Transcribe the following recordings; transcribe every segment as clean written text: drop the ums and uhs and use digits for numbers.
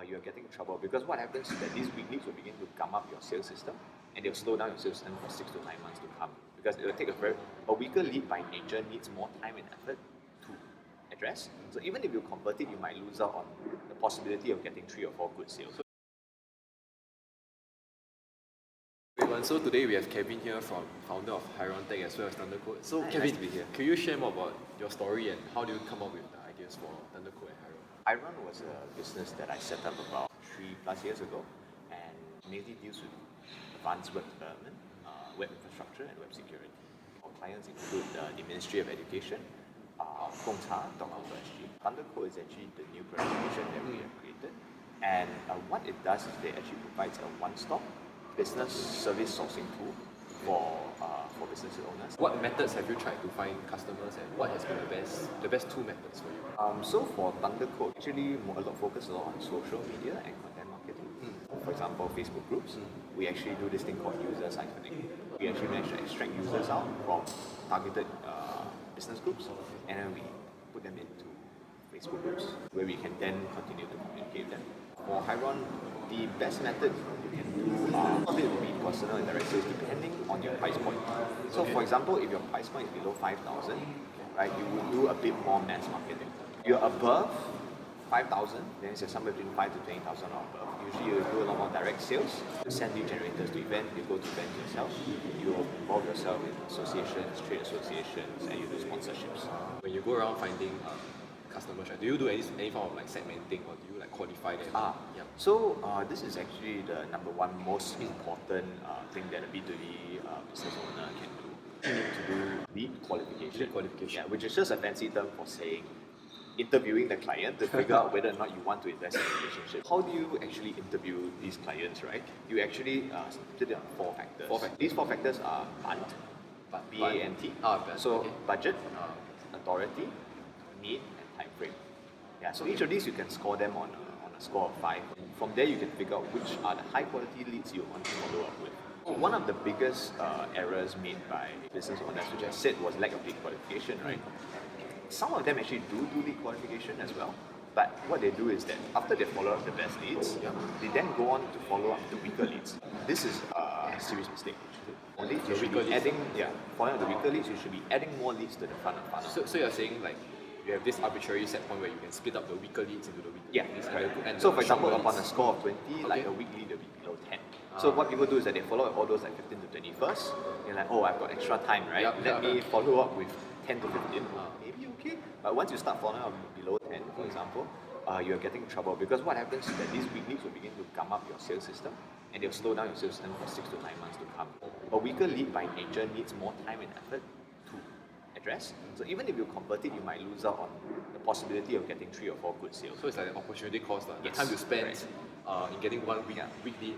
you're getting in trouble, because what happens is that these weak leads will begin to gum up your sales system, and they'll slow down your sales system for 6 to 9 months to come, because it will take a weaker lead by nature needs more time and effort to address. So even if you convert it, you might lose out on the possibility of getting 3 or 4 good sales. So today we have Kevin here, from founder of Hyron InfoTech as well as ThunderQuote. So Hi, Kevin, nice to be here. can you share more about your story and how do you come up with the ideas for ThunderQuote and Hyron? Hyron was a business that I set up about 3+ years ago, and mainly deals with advanced web development, web infrastructure, and web security. Our clients include the Ministry of Education, gongcha.com.sg. ThunderQuote is actually the new qualification that we have created, and what it does is they actually provides a one-stop business service sourcing tool for business owners. What methods have you tried to find customers, and what has been the best 2 methods for you? So for ThunderQuote, actually focus a lot on social media and content marketing. For example, Facebook groups. We actually do this thing called user siphoning. We actually manage to extract users out from targeted business groups, and then we put them into Facebook groups where we can then continue to communicate with them. For Hyron, the best method you can do it will be personal and direct sales depending on your price point. So for example, if your price point is below 5,000, right, you will do a bit more mass marketing. If you're above 5,000, then it's somewhere between 5,000 to 20,000 or above. Usually you do a lot more direct sales. You send lead generators to events, you go to events yourself, you involve yourself in associations, trade associations, and you do sponsorships. When you go around finding customers, right, do you do any form of like segmenting, or do you like qualify them? So this is actually the number one most important thing that a B2B business owner can do. You need to do lead qualification. Lead qualification. Yeah, which is just a fancy term for saying interviewing the client to figure out whether or not you want to invest in a relationship. How do you actually interview these clients, right? You actually split it on 4 factors. These 4 factors are BANT, B-A-N-T. So budget, authority, need, and time frame. Yeah, so each of these you can score them on a score of 5. From there you can figure out which are the high quality leads you want to follow up with. One of the biggest errors made by business owners, which I said was lack of lead qualification, right? Some of them actually do lead qualification as well, but what they do is that after they follow up the best leads, they then go on to follow up the weaker leads. This is a serious mistake. Only you should be adding, following up the weaker leads, you should be adding more leads to the front of the funnel. So you're saying like you have this arbitrary set point where you can split up the weaker leads into the weaker leads. And so for example, upon a score of 20, like a weak lead will be below 10. So what people do is that they follow up all those like 15 to 20 first. You're like, oh, I've got extra time, right? Let me follow up with 10 to 15. Maybe okay. But once you start following up below 10, for example, you're getting in trouble, because what happens is that these weak leads will begin to gum up your sales system, and they'll slow down your sales system for 6 to 9 months to come. A weaker lead by nature needs more time and effort to address. So even if you convert it, you might lose out on the possibility of getting 3 or 4 good sales. So it's like an opportunity cost. The time you spend in getting one weak lead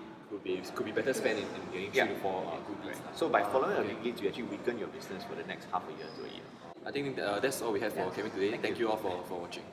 could be better spent in getting 3 to 4 good leads. So by following your weak leads, you actually weaken your business for the next half a year to a year. I think that's all we have for Kevin today. Thank you all for watching.